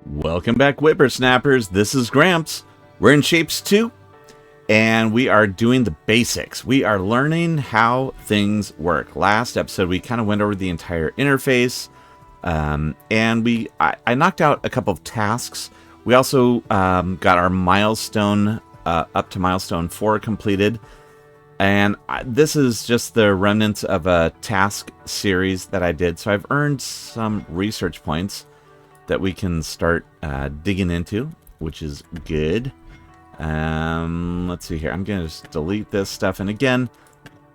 Welcome back, whippersnappers. This is Gramps. We're in Shapes 2, and we are doing the basics. We are learning how things work. Last episode, we kind of went over the entire interface, and I knocked out a couple of tasks. We also got our milestone up to milestone 4 completed, and this is just the remnants of a task series that I did. So I've earned some research points that we can start digging into, which is good. Let's see here. I'm going to just delete this stuff. And again,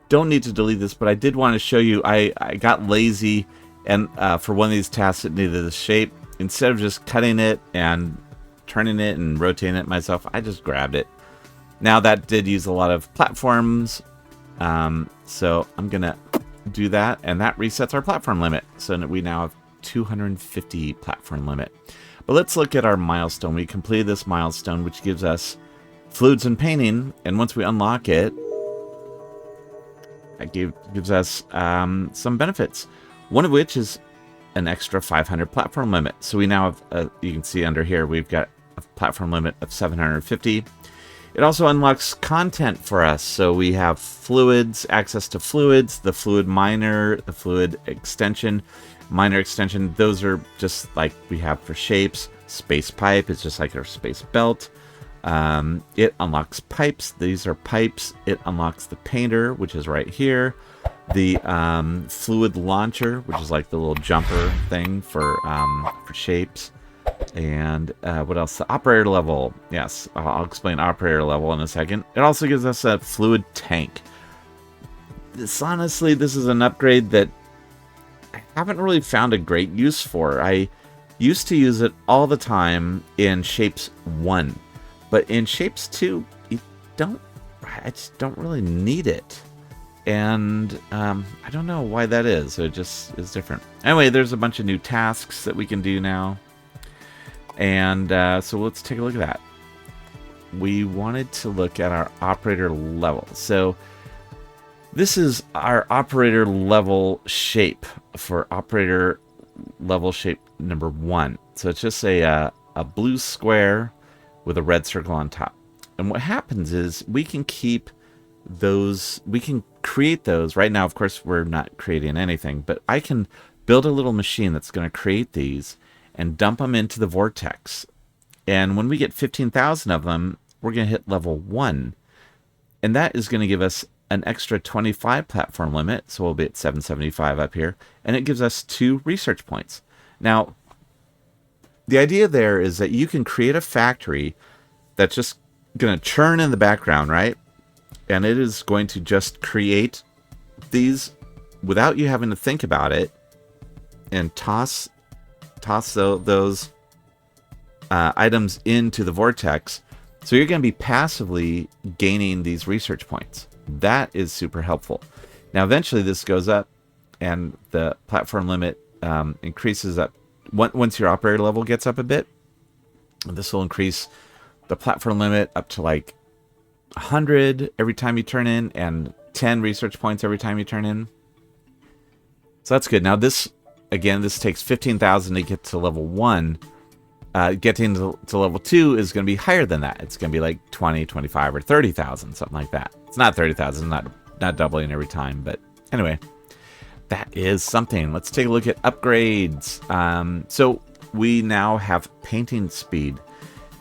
don't need to delete this, but I did want to show you, I got lazy, and for one of these tasks, it needed a shape. Instead of just cutting it and turning it and rotating it myself, I just grabbed it. Now that did use a lot of platforms, so I'm going to do that, and that resets our platform limit. So we now have 250 platform limit. But let's look at our milestone. We completed this milestone, which gives us fluids and painting, and once we unlock it, it gives us some benefits. One of which is an extra 500 platform limit. So we now have, you can see under here, we've got a platform limit of 750. It also unlocks content for us. So we have fluids, access to fluids, the fluid miner, the fluid extension, minor extension. Those are just like we have for shapes. Space pipe is just like our space belt. It unlocks pipes. These are pipes. It unlocks the painter, which is right here. The fluid launcher, which is like the little jumper thing for shapes. And what else? The operator level. Yes, I'll explain operator level in a second. It also gives us a fluid tank. Honestly, this is an upgrade that I haven't really found a great use for. I used to use it all the time in Shapes 1. But in Shapes 2, I just don't really need it. And I don't know why that is. It just is different. Anyway, there's a bunch of new tasks that we can do now. And so let's take a look at that. We wanted to look at our operator level. So this is our operator level shape for operator level shape number 1. So it's just a blue square with a red circle on top. And what happens is we can keep those, we can create those. Right now, of course, we're not creating anything, but I can build a little machine that's going to create these and dump them into the vortex. And when we get 15,000 of them, we're going to hit level 1. And that is going to give us an extra 25 platform limit. So we'll be at 775 up here. And it gives us 2 research points. Now, the idea there is that you can create a factory that's just going to churn in the background, right? And it is going to just create these without you having to think about it, and toss those items into the vortex. So you're going to be passively gaining these research points. That is super helpful. Now, eventually this goes up, and the platform limit increases up. Once your operator level gets up a bit, this will increase the platform limit up to like 100 every time you turn in, and 10 research points every time you turn in. So that's good. Now this, again, this takes 15,000 to get to level 1. Getting to level 2 is going to be higher than that. It's going to be like 20, 25, or 30,000, something like that. It's not 30,000, not doubling every time, but anyway, that is something. Let's take a look at upgrades. So we now have painting speed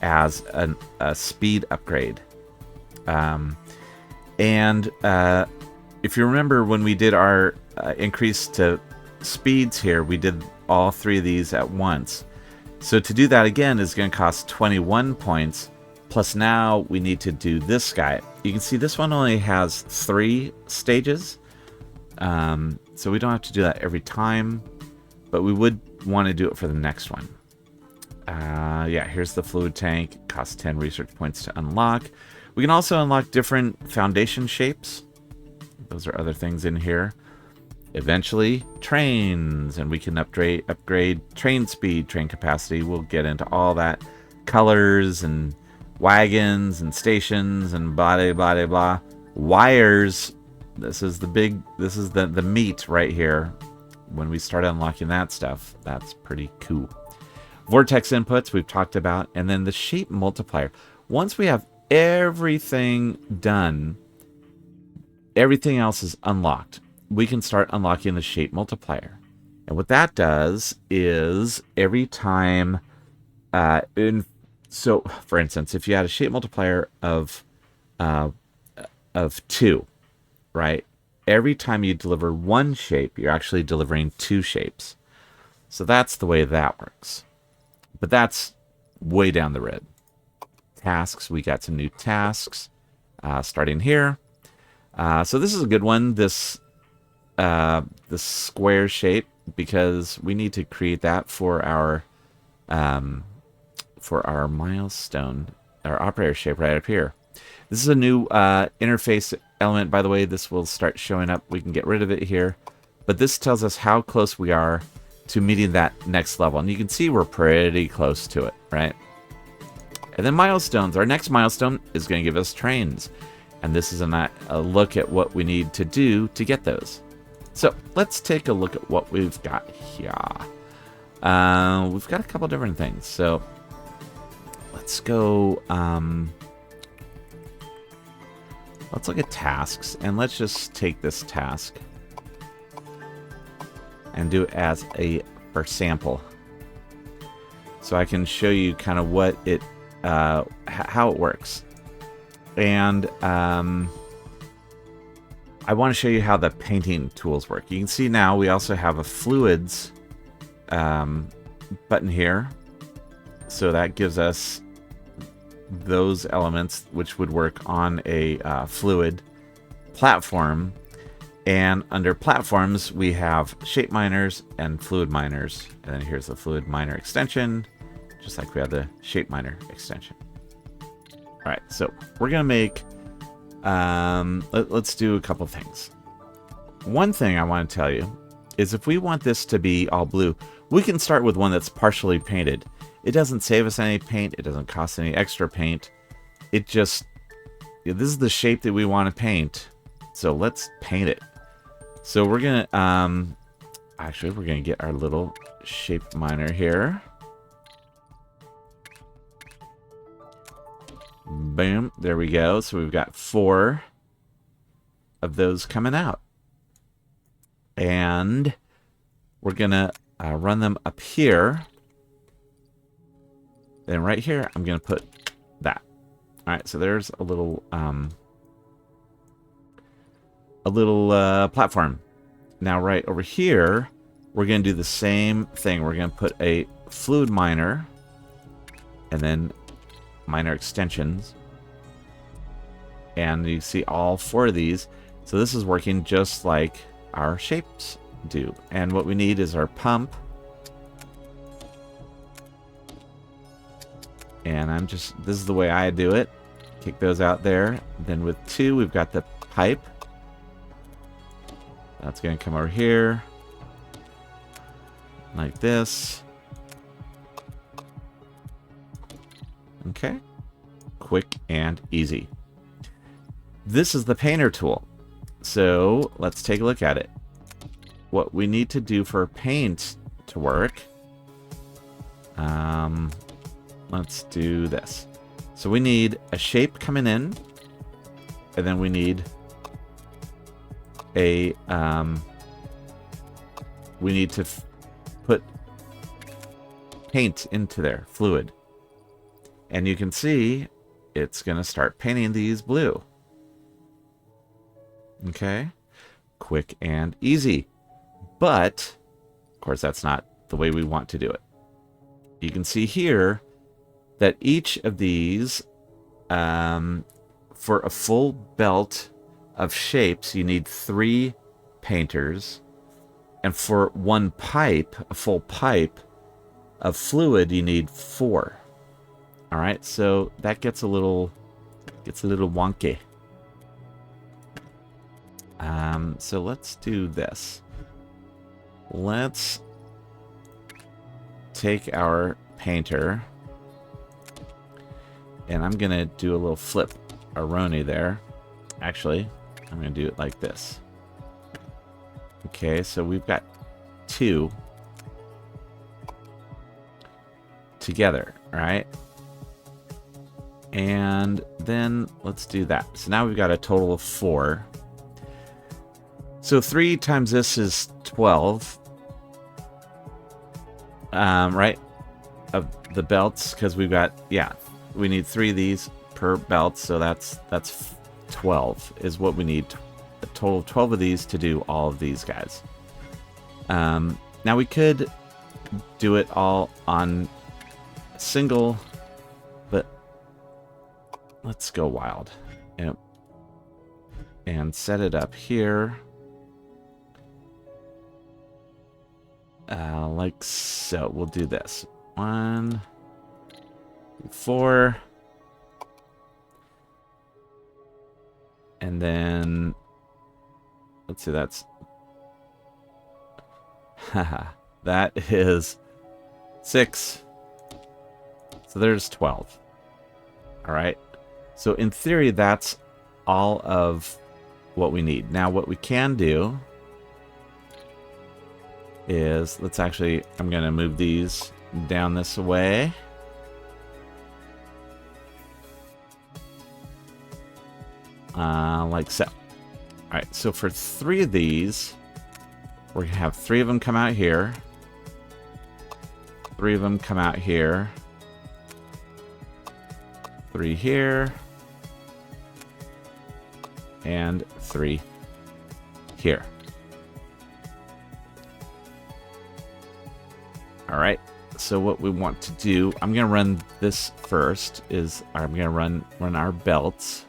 as a speed upgrade. And if you remember when we did our increase to speeds here, we did all 3 of these at once. So to do that again is going to cost 21 points. Plus now we need to do this guy. You can see this one only has 3 stages. So we don't have to do that every time, but we would want to do it for the next one. Yeah, here's the fluid tank. It costs 10 research points to unlock. We can also unlock different foundation shapes. Those are other things in here. Eventually, trains, and we can upgrade train speed, train capacity. We'll get into all that. Colors and wagons and stations and blah, blah, blah, blah. Wires. This is the meat right here. When we start unlocking that stuff, that's pretty cool. Vortex inputs we've talked about, and then the shape multiplier. Once we have everything done, everything else is unlocked. We can start unlocking the shape multiplier. And what that does is every time, so for instance, if you had a shape multiplier of 2, right? Every time you deliver one shape, you're actually delivering 2 shapes. So that's the way that works. But that's way down the road. Tasks, we got some new tasks starting here. So this is a good one, this square shape, because we need to create that for our milestone, our operator shape right up here. This is a new interface element, by the way. This will start showing up. We can get rid of it here. But this tells us how close we are to meeting that next level. And you can see we're pretty close to it, right? And then milestones. Our next milestone is going to give us trains. And this is a look at what we need to do to get those. So let's take a look at what we've got here. We've got a couple different things. So let's go... let's look at tasks, and let's just take this task and do it as for sample, so I can show you kind of what it, how it works. And I want to show you how the painting tools work. You can see now we also have a fluids button here, so that gives us those elements which would work on a fluid platform. And under platforms we have shape miners and fluid miners, and then here's the fluid miner extension, just like we have the shape miner extension. All right, so we're gonna make let's do a couple things. One thing I want to tell you is if we want this to be all blue, we can start with one that's partially painted. It doesn't save us any paint. It doesn't cost any extra paint. It just, this is the shape that we want to paint. So let's paint it. So we're going to, actually, we're going to get our little shape miner here. Boom. There we go. So we've got 4 of those coming out. And we're going to run them up here. Then right here, I'm going to put that. All right, so there's a little platform. Now right over here, we're going to do the same thing. We're going to put a fluid miner and then miner extensions. And you see all 4 of these. So this is working just like our shapes do. And what we need is our pump. And this is the way I do it. Kick those out there. Then with 2, we've got the pipe. That's going to come over here. Like this. Okay. Quick and easy. This is the painter tool. So let's take a look at it. What we need to do for paint to work. Let's do this. So we need a shape coming in, and then we need a we need to put paint into there, fluid. And you can see it's going to start painting these blue. Okay? Quick and easy. But, of course, that's not the way we want to do it. You can see here that each of these, for a full belt of shapes, you need 3 painters. And for one pipe, a full pipe of fluid, you need 4. All right, so that gets a little wonky. So let's do this. Let's take our painter, and I'm gonna do a little flip aroni there. Actually, I'm gonna do it like this. Okay, so we've got 2. together, right? And then let's do that. So now we've got a total of 4. So 3 times this is 12. Right? Of the belts, because we've got, yeah, we need 3 of these per belt, so that's 12 is what we need. A total of 12 of these to do all of these guys. Now we could do it all on single, but let's go wild. Yep. And set it up here. Like so. We'll do this. 1, 4. And then, let's see, that's, haha, that is 6. So there's 12. All right. So in theory, that's all of what we need. Now, what we can do is, let's actually, I'm going to move these down this way. Like so. All right, so for 3 of these, we're going to have 3 of them come out here. 3 of them come out here. 3 here. And 3 here. All right, so what we want to do, I'm going to run this first, is I'm going to run our belts.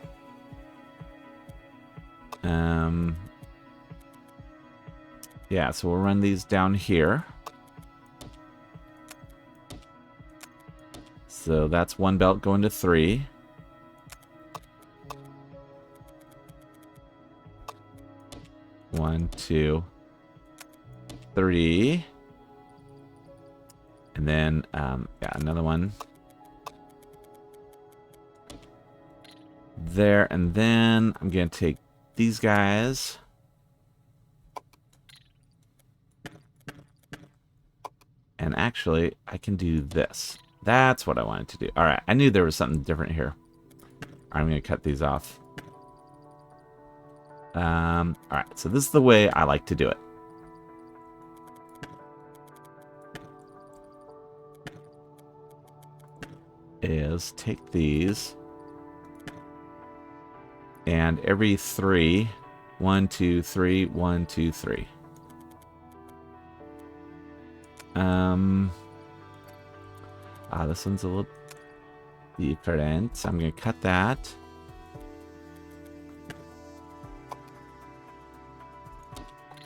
Yeah, so we'll run these down here. So that's 1 belt going to 3. One, 2, 3. And then, yeah, another one. There, and then I'm going to take these guys. And actually, I can do this. That's what I wanted to do. All right, I knew there was something different here. I'm going to cut these off. All right, so this is the way I like to do it. Is take these, and every 3, 1, 2, 3, 1, 2, 3. This one's a little different. So I'm going to cut that.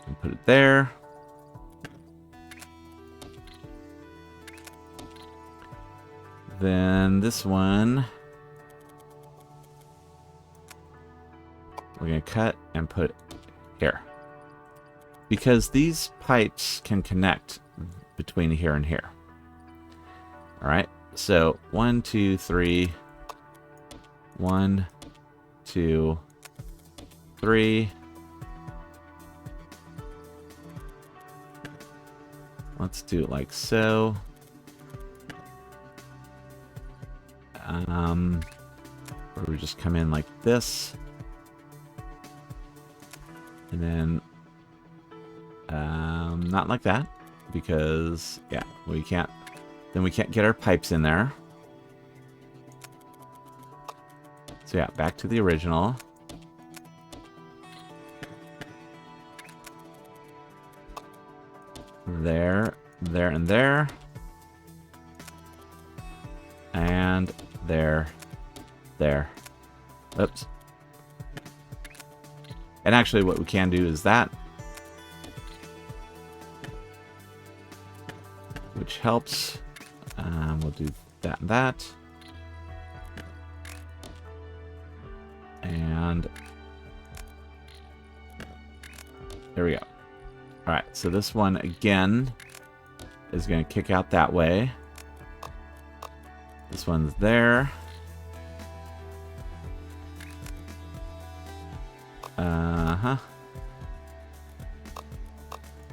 And put it there. Then this one, we're going to cut and put here. Because these pipes can connect between here and here. All right, so 1, 2, 3. 1, 2, 3. Let's do it like so. Or we just come in like this. And then, not like that, because, yeah, we can't get our pipes in there. So yeah, back to the original. There, there, and there. And there, there. Oops. And actually what we can do is that, which helps. We'll do that and that. And there we go. All right, so this one again is going to kick out that way. This one's there.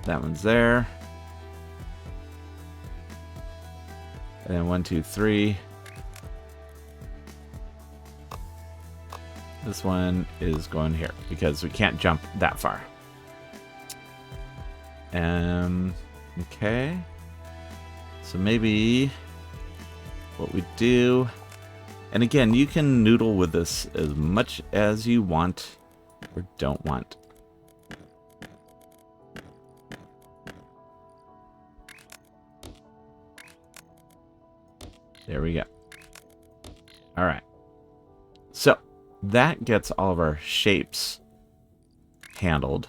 That one's there. Then 1, 2, 3. This one is going here because we can't jump that far. Okay. So maybe what we do, and again, you can noodle with this as much as you want or don't want. There we go. All right. So that gets all of our shapes handled.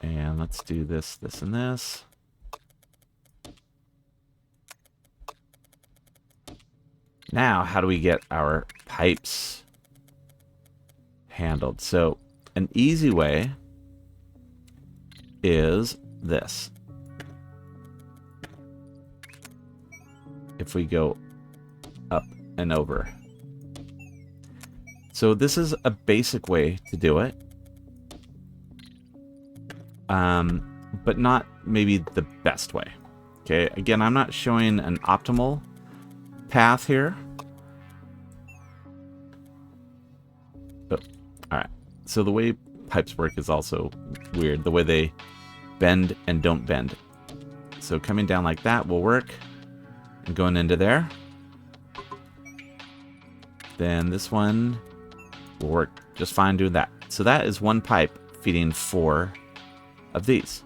And let's do this, this, and this. Now, how do we get our pipes handled? So, an easy way is this. If we go up and over. So this is a basic way to do it. But not maybe the best way. Okay, again, I'm not showing an optimal path here. Oh, alright. So the way pipes work is also weird. The way they bend and don't bend. So coming down like that will work. And going into there. Then this one will work just fine doing that. So that is one pipe feeding 4 of these.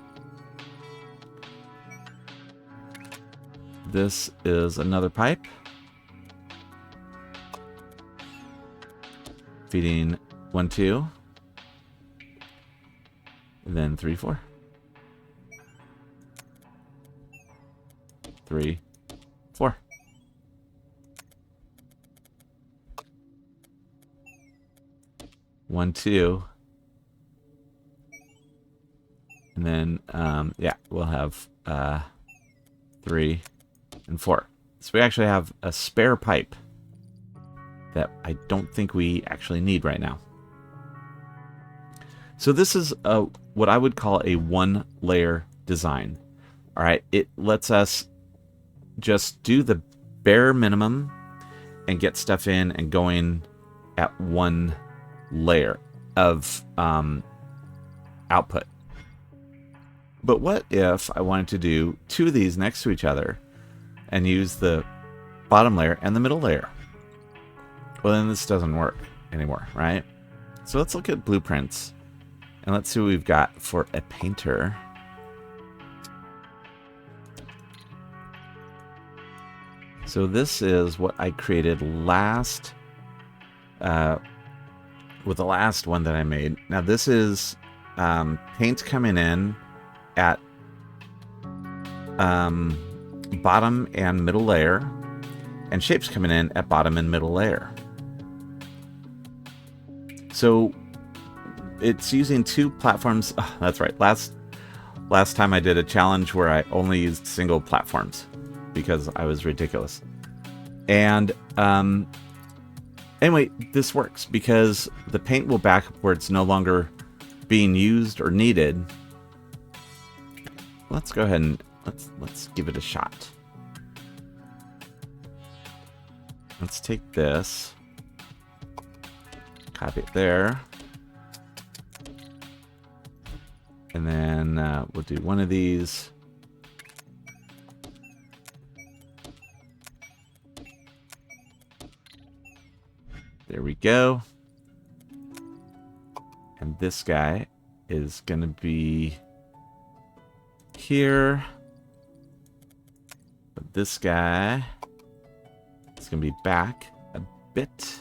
This is another pipe feeding 1, 2, and then 3, 4. 3, 4. One, 2. And then, yeah, we'll have 3 and 4. So we actually have a spare pipe that I don't think we actually need right now. So this is what I would call a 1-layer design. All right, it lets us just do the bare minimum and get stuff in and going at 1 layer of output. But what if I wanted to do 2 of these next to each other and use the bottom layer and the middle layer? Well, then this doesn't work anymore, right? So let's look at blueprints and let's see what we've got for a painter. So this is what I created last, with the last one that I made. Now this is paint coming in at bottom and middle layer, and shapes coming in at bottom and middle layer. So it's using 2 platforms. Oh, that's right. Last time I did a challenge where I only used single platforms because I was ridiculous. And anyway, this works because the paint will back up where it's no longer being used or needed. Let's go ahead and let's give it a shot. Let's take this, copy it there, and then we'll do one of these. There we go. And this guy is going to be here. But this guy is going to be back a bit.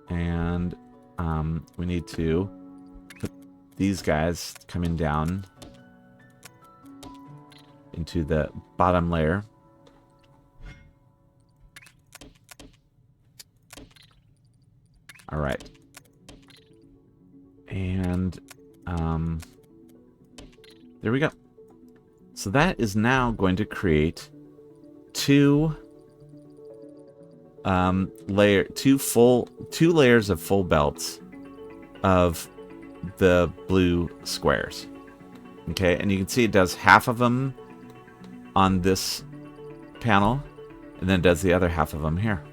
And we need to put these guys coming down into the bottom layer. All right. And there we go. So that is now going to create 2 layers of full belts of the blue squares. Okay, and you can see it does half of them on this panel, and then does the other half of them here.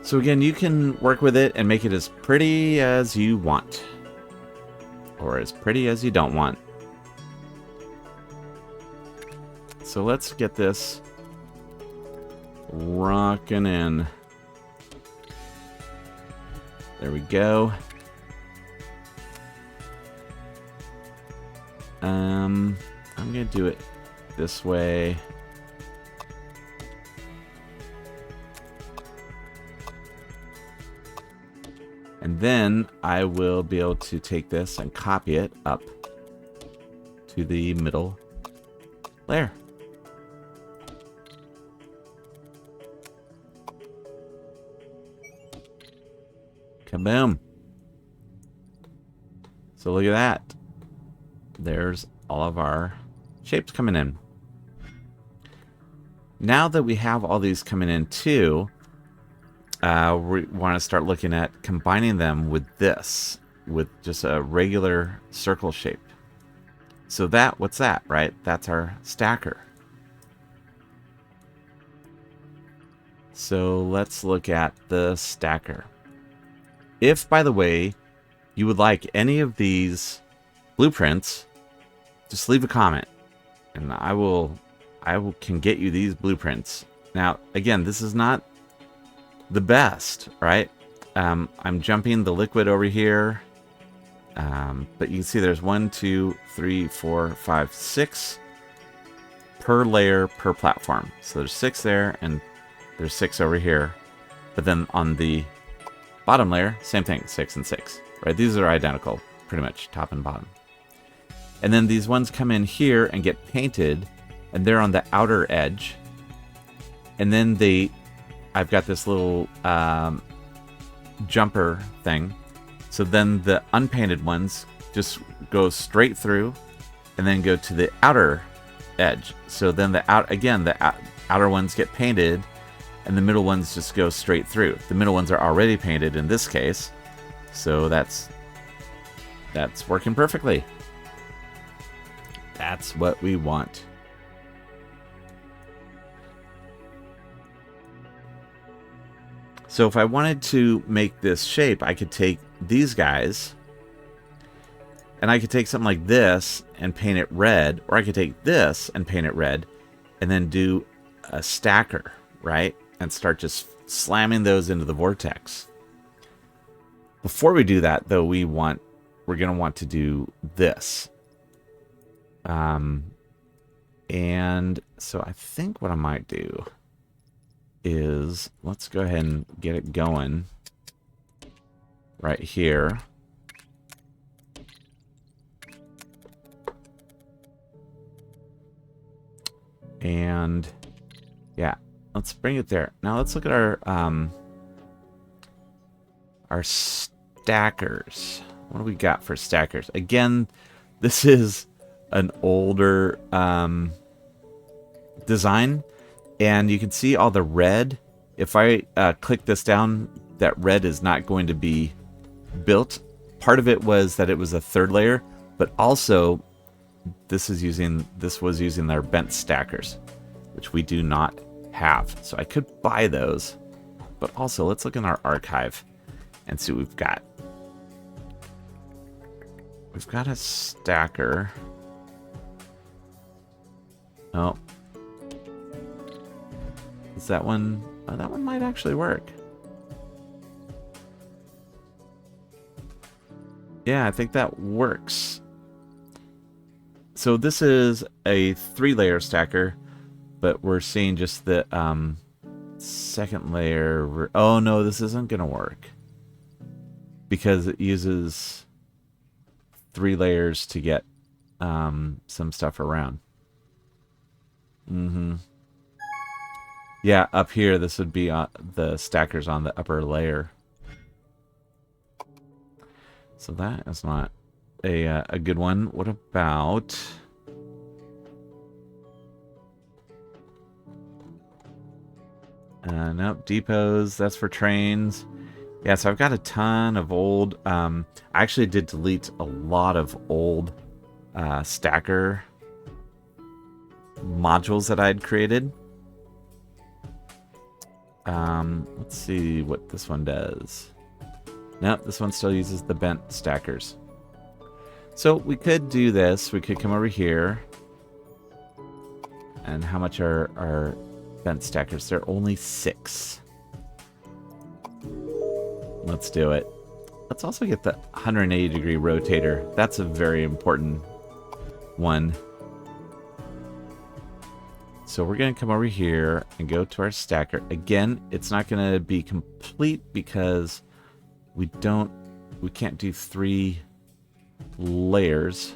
So again, you can work with it and make it as pretty as you want. Or as pretty as you don't want. So let's get this rocking in. There we go. I'm gonna do it this way. And then I will be able to take this and copy it up to the middle layer. Kaboom. So look at that. There's all of our shapes coming in. Now that we have all these coming in too, we want to start looking at combining them with this, with just a regular circle shape. So that, what's that, right? That's our stacker. So let's look at the stacker. If, by the way, you would like any of these blueprints, just leave a comment, and I can get you these blueprints. Now, again, this is not the best, right? I'm jumping the liquid over here, but you can see there's 1, 2, 3, 4, 5, 6 per layer per platform. So there's 6 there, and there's 6 over here. But then on the bottom layer, same thing, 6 and 6, right? These are identical, pretty much, top and bottom. And then these ones come in here and get painted, and they're on the outer edge. And then I've got this little jumper thing. So then the unpainted ones just go straight through and then go to the outer edge. So then the outer ones get painted and the middle ones just go straight through. The middle ones are already painted in this case. So that's working perfectly. That's what we want. So if I wanted to make this shape, I could take these guys and I could take something like this and paint it red, or I could take this and paint it red and then do a stacker, right? And start just slamming those into the vortex. Before we do that, though, we're going to want to do this. And so I think what I might do is, let's go ahead and get it going right here. And yeah, let's bring it there. Now let's look at our stackers. What do we got for stackers? Again, this is an older design, and you can see all the red. If I click this down, that red is not going to be built. Part of it was that it was a third layer, but also this was using their bent stackers, which we do not have. So I could buy those, but also let's look in our archive and see what we've got. We've got a stacker. Oh. Is that one? Oh, that one might actually work. Yeah, I think that works. So this is a 3-layer stacker, but we're seeing just the second layer. Oh no, this isn't gonna work because it uses 3 layers to get some stuff around. Yeah, up here, this would be the stackers on the upper layer. So that is not a good one. What about... Nope, depots, that's for trains. Yeah, so I've got a ton of old... I actually did delete a lot of old stacker modules that I had created. Let's see what this one does. Nope, this one still uses the bent stackers. So we could do this. We could come over here. And how much are our bent stackers? They're only 6. Let's do it. Let's also get the 180-degree rotator. That's a very important one. So we're going to come over here and go to our stacker. Again, it's not going to be complete because we can't do 3 layers.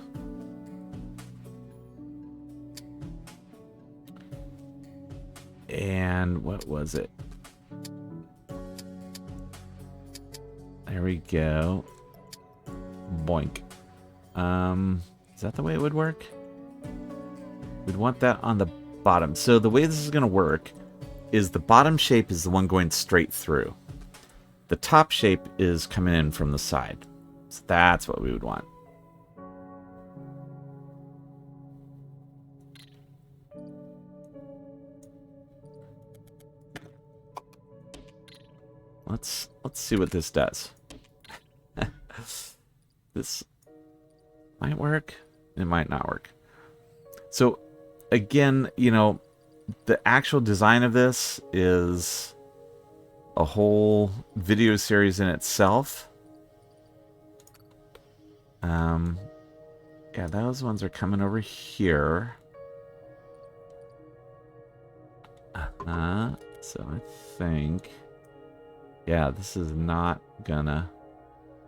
And what was it? There we go. Boink. Is that the way it would work? We'd want that on the bottom. So the way this is going to work is the bottom shape is the one going straight through. The top shape is coming in from the side. So that's what we would want. Let's see what this does. This might work. It might not work. So again, you know, the actual design of this is a whole video series in itself. Yeah, those ones are coming over here. So I think, yeah, this is not gonna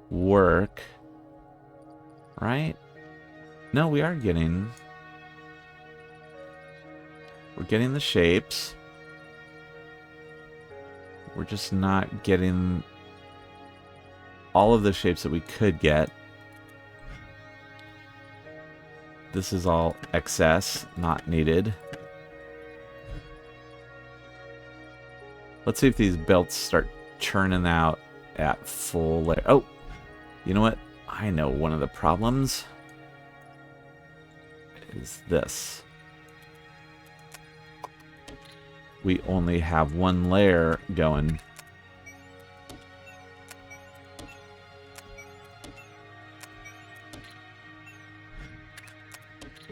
work, right? No, we're getting the shapes. We're just not getting all of the shapes that we could get. This is all excess, not needed. Let's see if these belts start churning out at full layer. Oh, you know what? I know one of the problems is this. We only have 1 layer going.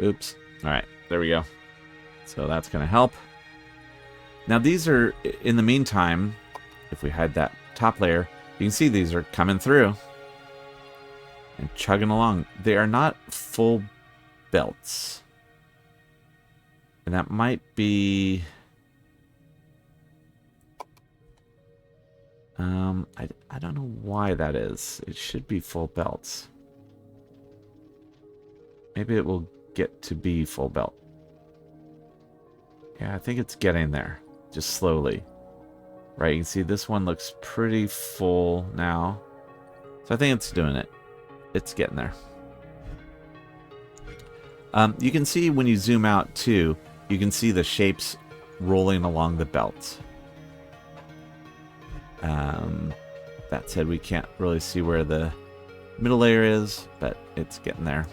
Oops. All right, there we go. So that's going to help. Now these are, in the meantime, if we hide that top layer, you can see these are coming through and chugging along. They are not full belts. And that might be... I don't know why that is. It should be full belts. Maybe it will get to be full belt. Yeah, I think it's getting there. Just slowly. Right, you can see this one looks pretty full now. So I think it's doing it. It's getting there. You can see when you zoom out too, you can see the shapes rolling along the belts. That said, we can't really see where the middle layer is, but it's getting there.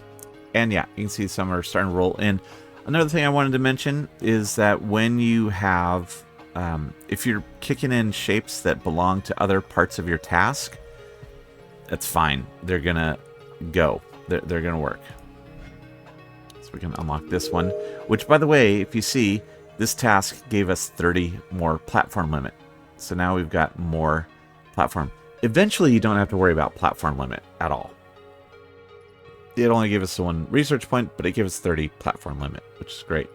And yeah, you can see some are starting to roll in. Another thing I wanted to mention is that when you have, if you're kicking in shapes that belong to other parts of your task, that's fine. They're gonna go. They're gonna work. So we can unlock this one, which, by the way, if you see, this task gave us 30 more platform limit. So now we've got more platform. Eventually, you don't have to worry about platform limit at all. It only gave us 1 research point, but it gave us 30 platform limit, which is great.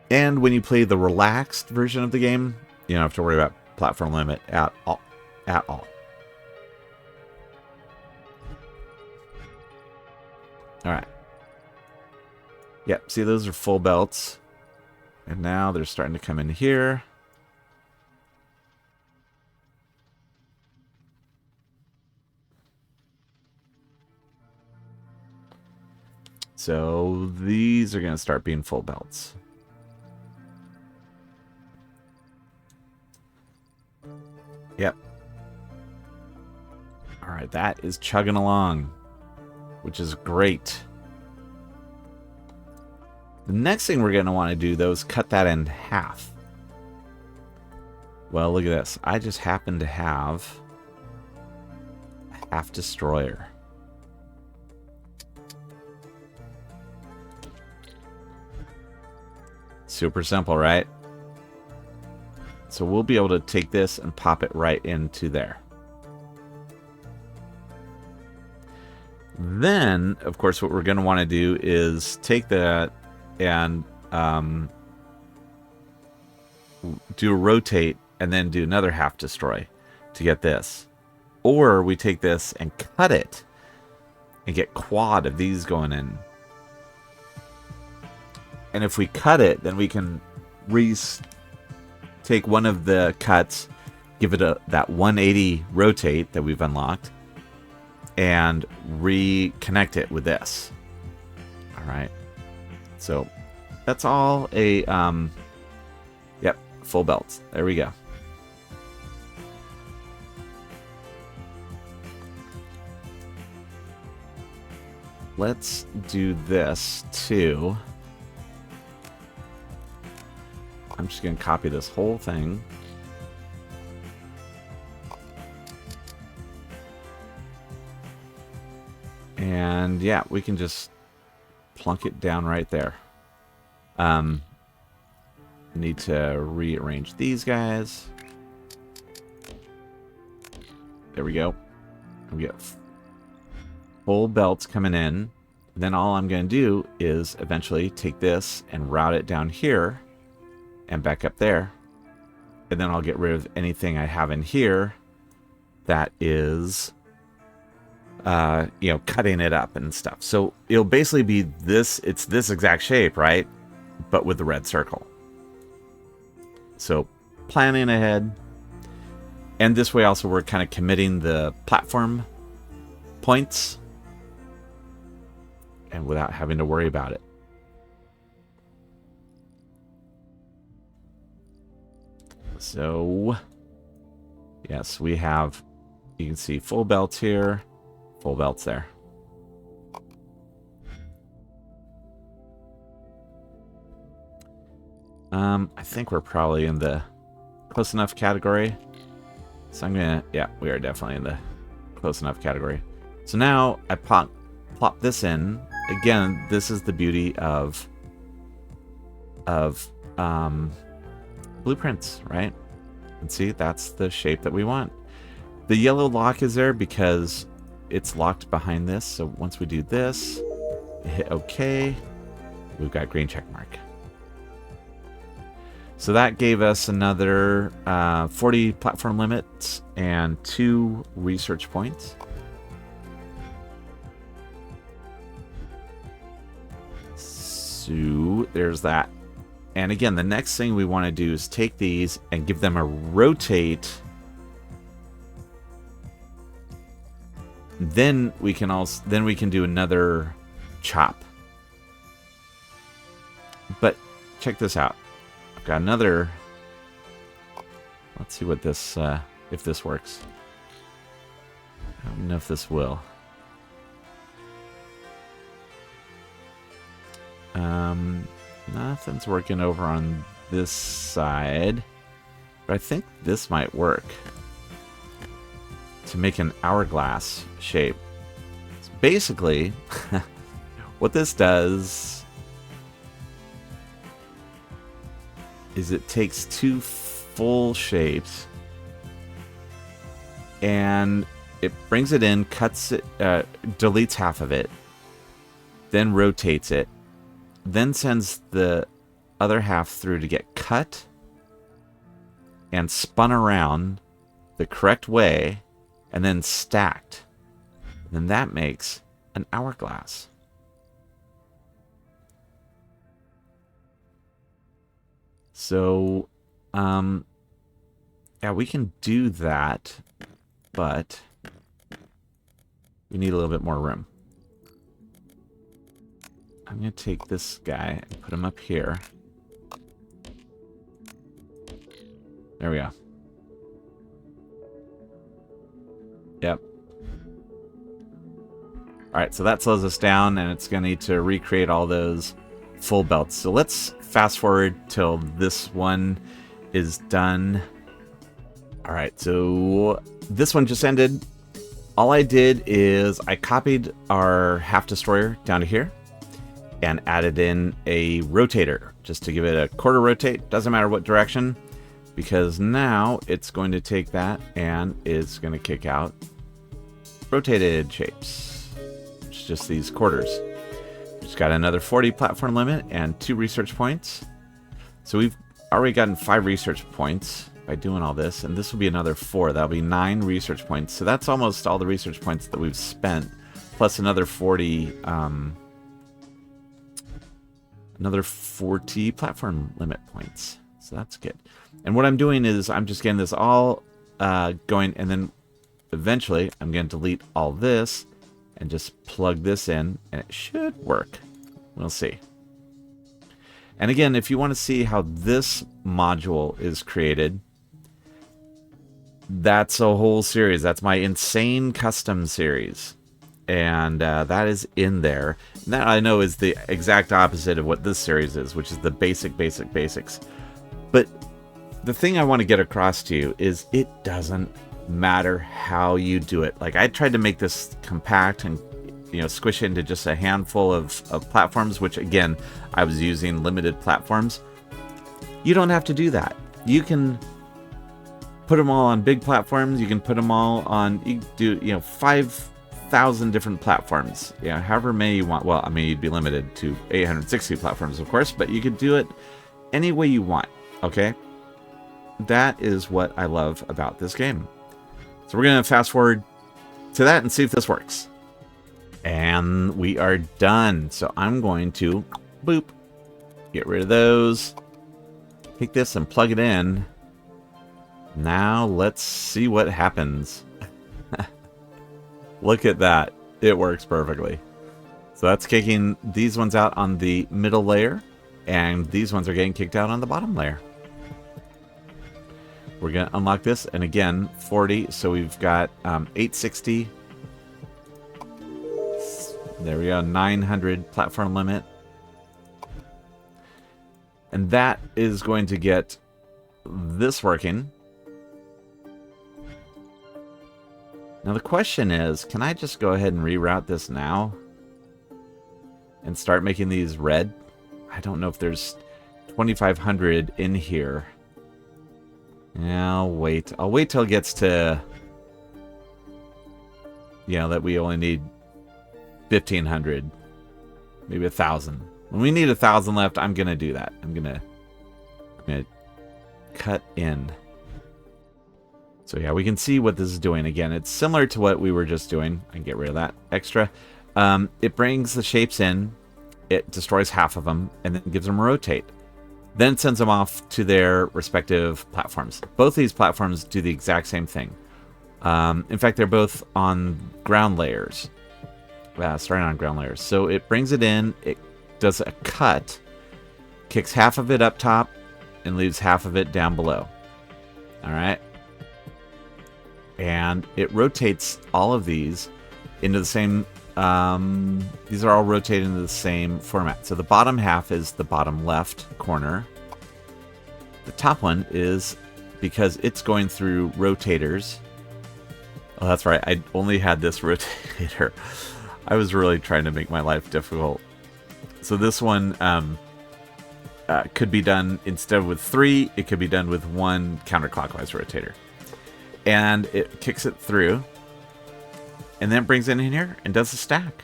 And when you play the relaxed version of the game, you don't have to worry about platform limit at all. At all. All right. Yep, see, those are full belts. And now they're starting to come in here. So these are going to start being full belts. All right, that is chugging along, which is great. The next thing we're going to want to do, though, is cut that in half. Well, look at this. I just happen to have a half destroyer. Super simple, right? So we'll be able to take this and pop it right into there. Then, of course, what we're going to want to do is take that and do a rotate and then do another half destroy to get this. Or we take this and cut it and get quad of these going in. And if we cut it, then we can take one of the cuts, give it that 180 rotate that we've unlocked, and reconnect it with this. All right. So that's all a, yep, full belts. There we go. Let's do this too. I'm just going to copy this whole thing. And yeah, we can just plunk it down right there. Need to rearrange these guys. There we go. We got full belts coming in. Then all I'm going to do is eventually take this and route it down here and back up there. And then I'll get rid of anything I have in here that is, you know, cutting it up and stuff. So it'll basically be this, it's this exact shape, right? But with the red circle. So planning ahead. And this way also we're kind of committing the platform points and without having to worry about it. So, yes, we have, you can see full belts here, full belts there. I think we're probably in the close enough category. So I'm gonna, yeah, we are definitely in the close enough category. So now I plop this in. Again, this is the beauty of blueprints, right? And see, that's the shape that we want. The yellow lock is there because it's locked behind this. So once we do this, hit OK, we've got green check mark. So that gave us another 40 platform limits and 2 research points. So there's that. And again, the next thing we want to do is take these and give them a rotate. Then we can do another chop. But check this out. I've got another. Let's see what this if this works. I don't know if this will. Nothing's working over on this side, but I think this might work to make an hourglass shape. So basically, what this does is it takes 2 full shapes and it brings it in, cuts it, deletes half of it, then rotates it, then sends the other half through to get cut and spun around the correct way and then stacked. Then that makes an hourglass. So, yeah, we can do that, but we need a little bit more room. I'm going to take this guy and put him up here. There we go. Yep. Alright, so that slows us down, and it's going to need to recreate all those full belts. So let's fast forward till this one is done. Alright, so this one just ended. All I did is I copied our half destroyer down to here and added in a rotator just to give it a quarter rotate. Doesn't matter what direction, because now it's going to take that and it's going to kick out rotated shapes. It's just these quarters. Just got another 40 platform limit and 2 research points. So we've already gotten 5 research points by doing all this, and this will be another 4. That'll be 9 research points. So that's almost all the research points that we've spent, plus another 40 platform limit points. So that's good. And what I'm doing is I'm just getting this all going, and then eventually I'm going to delete all this and just plug this in, and it should work. We'll see. And again, if you want to see how this module is created, that's a whole series. That's my insane custom series. And that is in there. And that I know is the exact opposite of what this series is, which is the basics. But the thing I want to get across to you is it doesn't matter how you do it. Like, I tried to make this compact and, you know, squish it into just a handful of platforms, which again, I was using limited platforms. You don't have to do that. You can put them all on big platforms. You can put them all on, you do, you know, 5,000 different platforms. Yeah, however many you want. Well, I mean, you'd be limited to 860 platforms, of course, but you could do it any way you want. Okay? That is what I love about this game. So we're going to fast forward to that and see if this works. And we are done. So I'm going to, boop, get rid of those. Take this and plug it in. Now let's see what happens. Look at that. It works perfectly. So that's kicking these ones out on the middle layer, and these ones are getting kicked out on the bottom layer. We're going to unlock this, and again, 40. So we've got 860. There we go, 900 platform limit. And that is going to get this working. Now the question is, can I just go ahead and reroute this now and start making these red? I don't know if there's 2,500 in here. Yeah, I'll wait. I'll wait till it gets to, you know, that we only need 1,500, maybe 1,000. When we need 1,000 left, I'm gonna do that. I'm gonna cut in. So yeah, we can see what this is doing. Again, it's similar to what we were just doing. I can get rid of that extra. It brings the shapes in, it destroys half of them, and then gives them a rotate. Then sends them off to their respective platforms. Both these platforms do the exact same thing. In fact, they're both on ground layers. Starting on ground layers. So it brings it in, it does a cut, kicks half of it up top, and leaves half of it down below. Alright? And it rotates all of these into the same, these are all rotated into the same format. So the bottom half is the bottom left corner. The top one is, because it's going through rotators. Oh, that's right. I only had this rotator. I was really trying to make my life difficult. So this one could be done, instead of with 3, it could be done with 1 counterclockwise rotator. And it kicks it through, and then brings it in here and does a stack.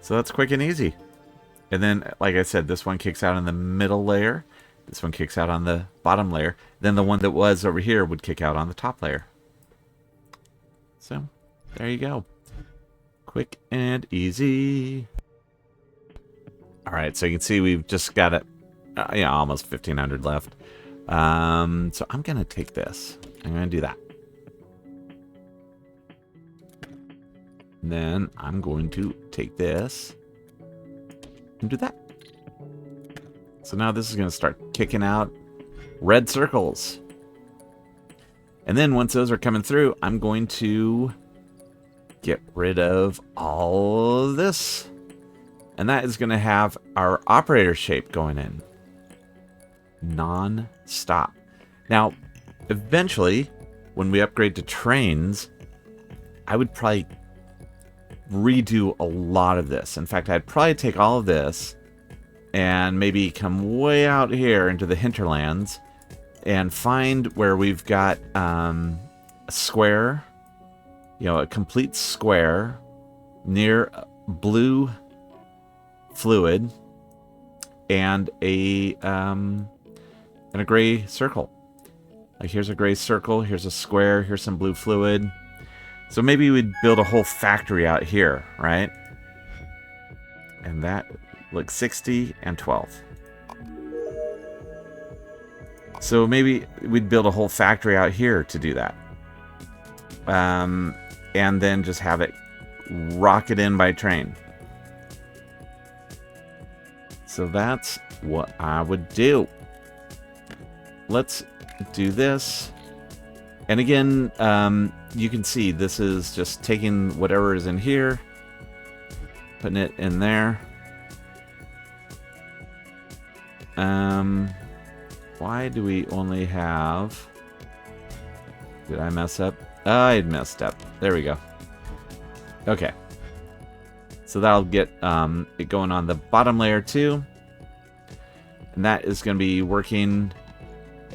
So that's quick and easy. And then, like I said, this one kicks out in the middle layer. This one kicks out on the bottom layer. Then the one that was over here would kick out on the top layer. So, there you go. Quick and easy. Alright, so you can see we've just got it, yeah, almost 1,500 left. So I'm going to take this. I'm going to do that. And then I'm going to take this and do that. So now this is going to start kicking out red circles. And then once those are coming through, I'm going to get rid of all of this. And that is going to have our operator shape going in. Non-stop. Now, eventually, when we upgrade to trains, I would probably redo a lot of this. In fact, I'd probably take all of this and maybe come way out here into the hinterlands and find where we've got a square, a complete square near blue fluid and a gray circle. Like here's a gray circle, here's a square, here's some blue fluid. So maybe we'd build a whole factory out here, right? And that looks 60 and 12. So maybe we'd build a whole factory out here to do that. And then just have it rocket in by train. So that's what I would do. Let's do this. And again, you can see this is just taking whatever is in here, putting it in there. Why do we only have... Did I mess up? I messed up. There we go. Okay. So that'll get it going on the bottom layer too. And that is going to be working...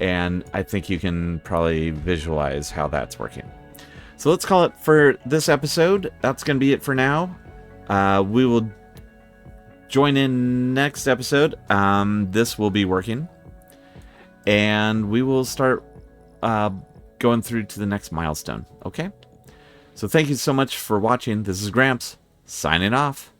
And I think you can probably visualize how that's working. So let's call it for this episode. That's going to be it for now. We will join in next episode. This will be working. And we will start going through to the next milestone. Okay? So thank you so much for watching. This is Gramps, signing off.